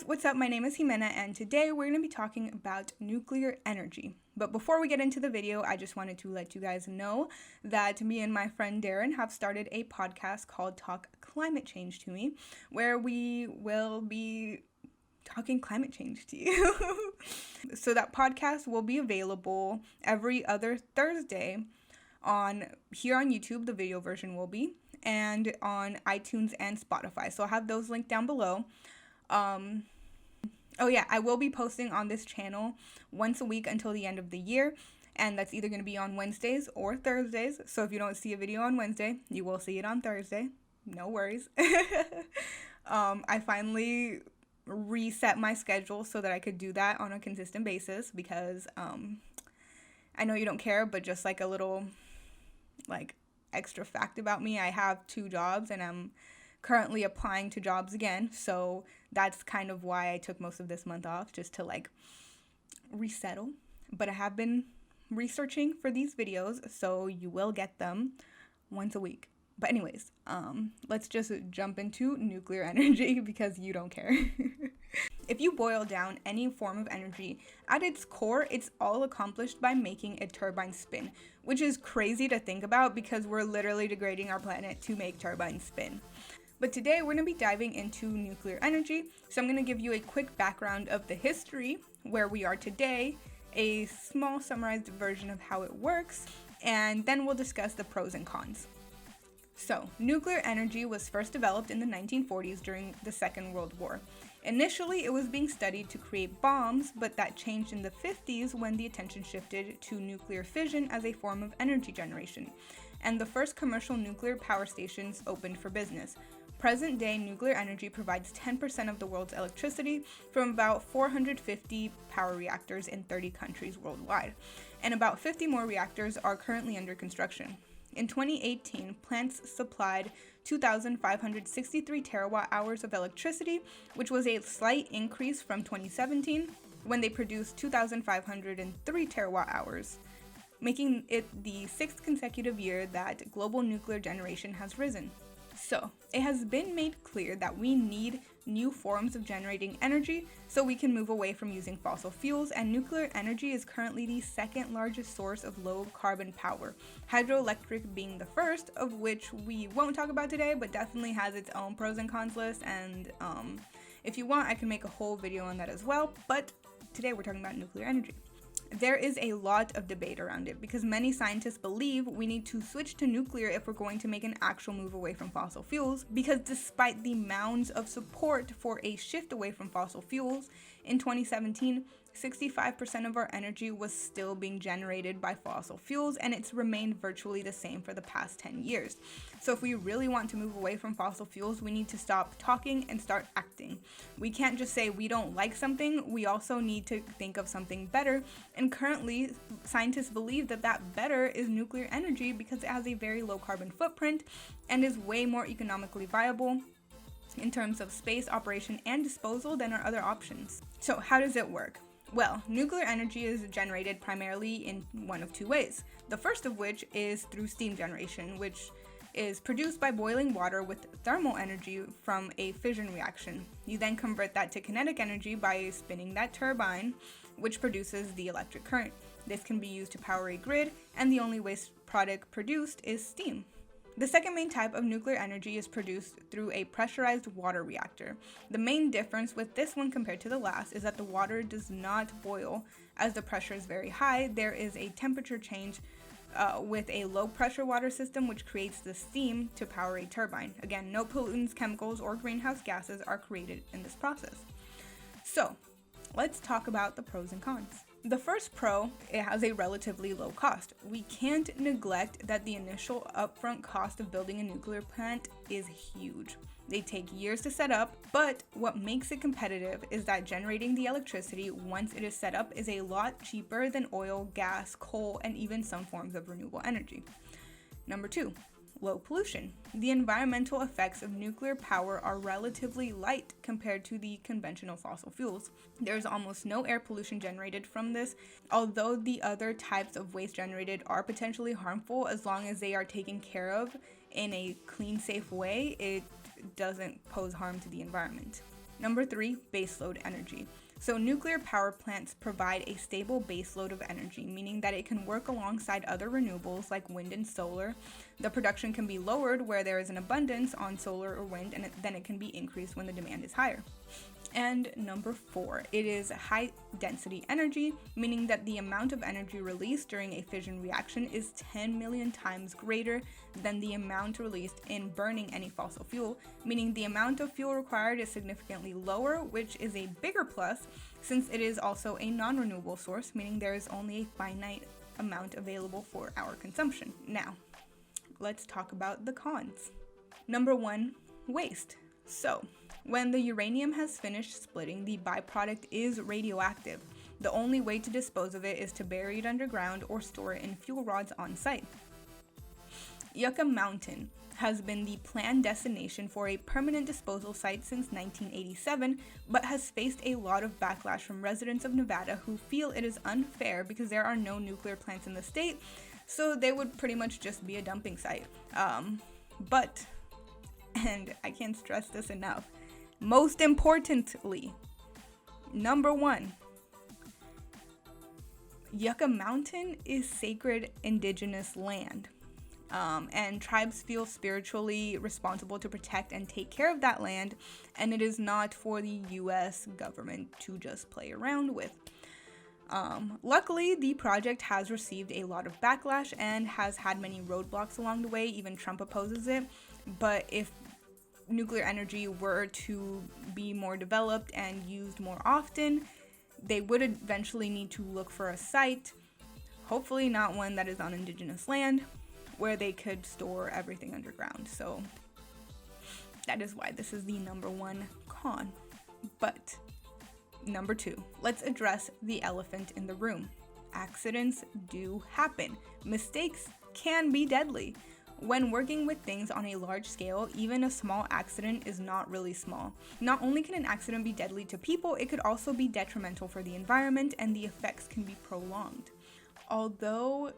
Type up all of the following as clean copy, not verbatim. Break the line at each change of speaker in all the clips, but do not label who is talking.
what's up? My name is Jimena, and today we're going to be talking about nuclear energy. But before we get into the video, I just wanted to let you guys know that me and my friend Darren have started a podcast called Talk Climate Change to Me, where we will be talking climate change to you. So that podcast will be available every other Thursday here on YouTube. The video version will be, and on iTunes and Spotify. So I'll have those linked down below. I will be posting on this channel once a week until the end of the year, and that's either going to be on Wednesdays or Thursdays. So if you don't see a video on Wednesday, you will see it on Thursday. No worries. I finally reset my schedule so that I could do that on a consistent basis because I know you don't care, but just like a little extra fact about me, I have 2 jobs and I'm currently applying to jobs again, so that's kind of why I took most of this month off, just to resettle. But I have been researching for these videos, so you will get them once a week. But anyways, let's just jump into nuclear energy because you don't care. If you boil down any form of energy, at its core, it's all accomplished by making a turbine spin, which is crazy to think about because we're literally degrading our planet to make turbines spin. But today we're going to be diving into nuclear energy, so I'm going to give you a quick background of the history, where we are today, a small summarized version of how it works, and then we'll discuss the pros and cons. So, nuclear energy was first developed in the 1940s during the Second World War. Initially, it was being studied to create bombs, but that changed in the 50s when the attention shifted to nuclear fission as a form of energy generation, and the first commercial nuclear power stations opened for business. Present-day nuclear energy provides 10% of the world's electricity from about 450 power reactors in 30 countries worldwide, and about 50 more reactors are currently under construction. In 2018, plants supplied 2,563 terawatt-hours of electricity, which was a slight increase from 2017, when they produced 2,503 terawatt-hours, making it the 6th consecutive year that global nuclear generation has risen. So, it has been made clear that we need new forms of generating energy so we can move away from using fossil fuels, and nuclear energy is currently the second largest source of low carbon power, hydroelectric being the first, of which we won't talk about today, but definitely has its own pros and cons list, and if you want, I can make a whole video on that as well, but today we're talking about nuclear energy. There is a lot of debate around it because many scientists believe we need to switch to nuclear if we're going to make an actual move away from fossil fuels, because despite the mounds of support for a shift away from fossil fuels, in 2017, 65% of our energy was still being generated by fossil fuels, and it's remained virtually the same for the past 10 years. So if we really want to move away from fossil fuels, we need to stop talking and start acting. We can't just say we don't like something, we also need to think of something better, and currently scientists believe that that better is nuclear energy because it has a very low carbon footprint and is way more economically viable in terms of space, operation, and disposal than our other options. So how does it work? Well, nuclear energy is generated primarily in one of 2 ways. The first of which is through steam generation, which is produced by boiling water with thermal energy from a fission reaction. You then convert that to kinetic energy by spinning that turbine, which produces the electric current. This can be used to power a grid, and the only waste product produced is steam. The second main type of nuclear energy is produced through a pressurized water reactor. The main difference with this one compared to the last is that the water does not boil as the pressure is very high. There is a temperature change with a low pressure water system, which creates the steam to power a turbine. Again, no pollutants, chemicals, or greenhouse gases are created in this process. So, let's talk about the pros and cons. The first pro, it has a relatively low cost. We can't neglect that the initial upfront cost of building a nuclear plant is huge. They take years to set up, but what makes it competitive is that generating the electricity once it is set up is a lot cheaper than oil, gas, coal, and even some forms of renewable energy. Number 2, low pollution. The environmental effects of nuclear power are relatively light compared to the conventional fossil fuels. There's almost no air pollution generated from this, although the other types of waste generated are potentially harmful. As long as they are taken care of in a clean, safe way, it doesn't pose harm to the environment. Number 3, baseload energy. So nuclear power plants provide a stable baseload of energy, meaning that it can work alongside other renewables like wind and solar. The production can be lowered where there is an abundance on solar or wind, and then it can be increased when the demand is higher. And number 4, it is high density energy, meaning that the amount of energy released during a fission reaction is 10 million times greater than the amount released in burning any fossil fuel, meaning the amount of fuel required is significantly lower, which is a bigger plus since it is also a non-renewable source, meaning there is only a finite amount available for our consumption. Now, let's talk about the cons. Number 1, waste. So, when the uranium has finished splitting, the byproduct is radioactive. The only way to dispose of it is to bury it underground or store it in fuel rods on site. Yucca Mountain has been the planned destination for a permanent disposal site since 1987, but has faced a lot of backlash from residents of Nevada who feel it is unfair because there are no nuclear plants in the state, so they would pretty much just be a dumping site. But, and I can't stress this enough, most importantly, number 1, Yucca Mountain is sacred indigenous land, and tribes feel spiritually responsible to protect and take care of that land, and it is not for the US government to just play around with. Luckily, the project has received a lot of backlash and has had many roadblocks along the way. Even Trump opposes it, but if nuclear energy were to be more developed and used more often, they would eventually need to look for a site, hopefully not one that is on indigenous land, where they could store everything underground. So that is why this is the number 1 con. But number 2, let's address the elephant in the room. Accidents do happen. Mistakes can be deadly. When working with things on a large scale, even a small accident is not really small. Not only can an accident be deadly to people, it could also be detrimental for the environment, and the effects can be prolonged. Although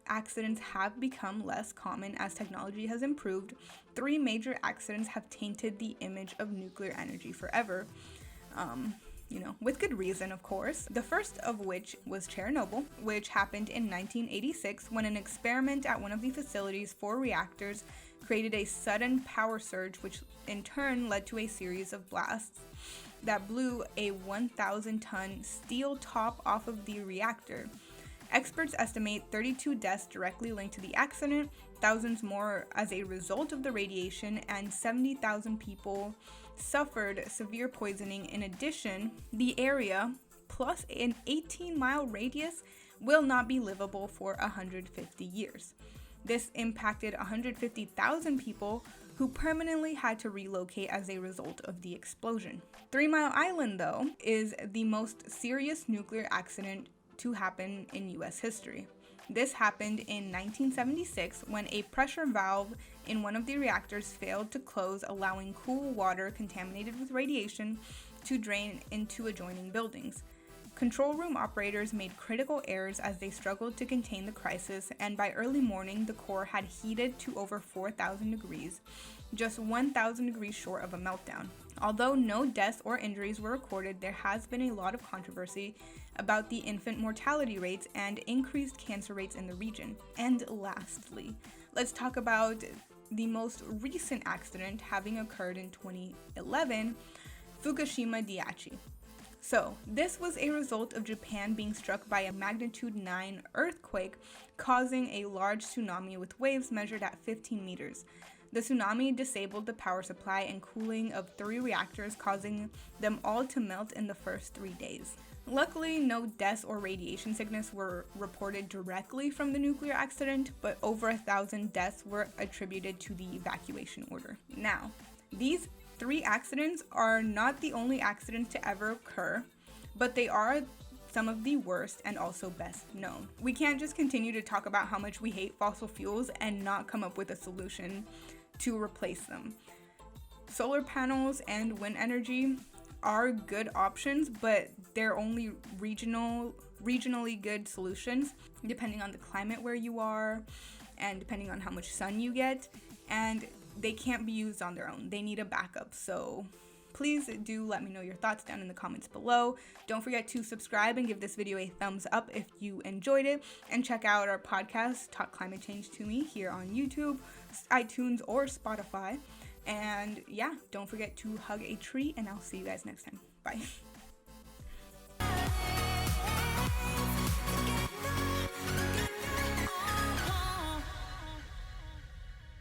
accidents have become less common as technology has improved, 3 major accidents have tainted the image of nuclear energy forever. With good reason, of course. The first of which was Chernobyl, which happened in 1986 when an experiment at one of the facility's 4 reactors created a sudden power surge, which in turn led to a series of blasts that blew a 1,000-ton steel top off of the reactor. Experts estimate 32 deaths directly linked to the accident, thousands more as a result of the radiation, and 70,000 people suffered severe poisoning. In addition, the area, plus an 18-mile radius, will not be livable for 150 years. This impacted 150,000 people who permanently had to relocate as a result of the explosion. 3 Mile Island, though, is the most serious nuclear accident to happen in US history. This happened in 1976 when a pressure valve in one of the reactors failed to close, allowing cool water contaminated with radiation to drain into adjoining buildings. Control room operators made critical errors as they struggled to contain the crisis, and by early morning, the core had heated to over 4,000 degrees, just 1,000 degrees short of a meltdown. Although no deaths or injuries were recorded, there has been a lot of controversy about the infant mortality rates and increased cancer rates in the region. And lastly, let's talk about the most recent accident having occurred in 2011, Fukushima Daiichi. So, this was a result of Japan being struck by a magnitude 9 earthquake, causing a large tsunami with waves measured at 15 meters. The tsunami disabled the power supply and cooling of 3 reactors, causing them all to melt in the first 3 days. Luckily, no deaths or radiation sickness were reported directly from the nuclear accident, but over 1,000 deaths were attributed to the evacuation order. Now, these 3 accidents are not the only accidents to ever occur, but they are some of the worst and also best known. We can't just continue to talk about how much we hate fossil fuels and not come up with a solution to replace them. Solar panels and wind energy are good options, but they're only regionally good solutions, depending on the climate where you are and depending on how much sun you get, and they can't be used on their own. They need a backup. So please do let me know your thoughts down in the comments below. Don't forget to subscribe and give this video a thumbs up if you enjoyed it, and check out our podcast, Talk Climate Change to Me, here on YouTube, iTunes, or Spotify. And yeah, don't forget to hug a tree, and I'll see you guys next time. Bye.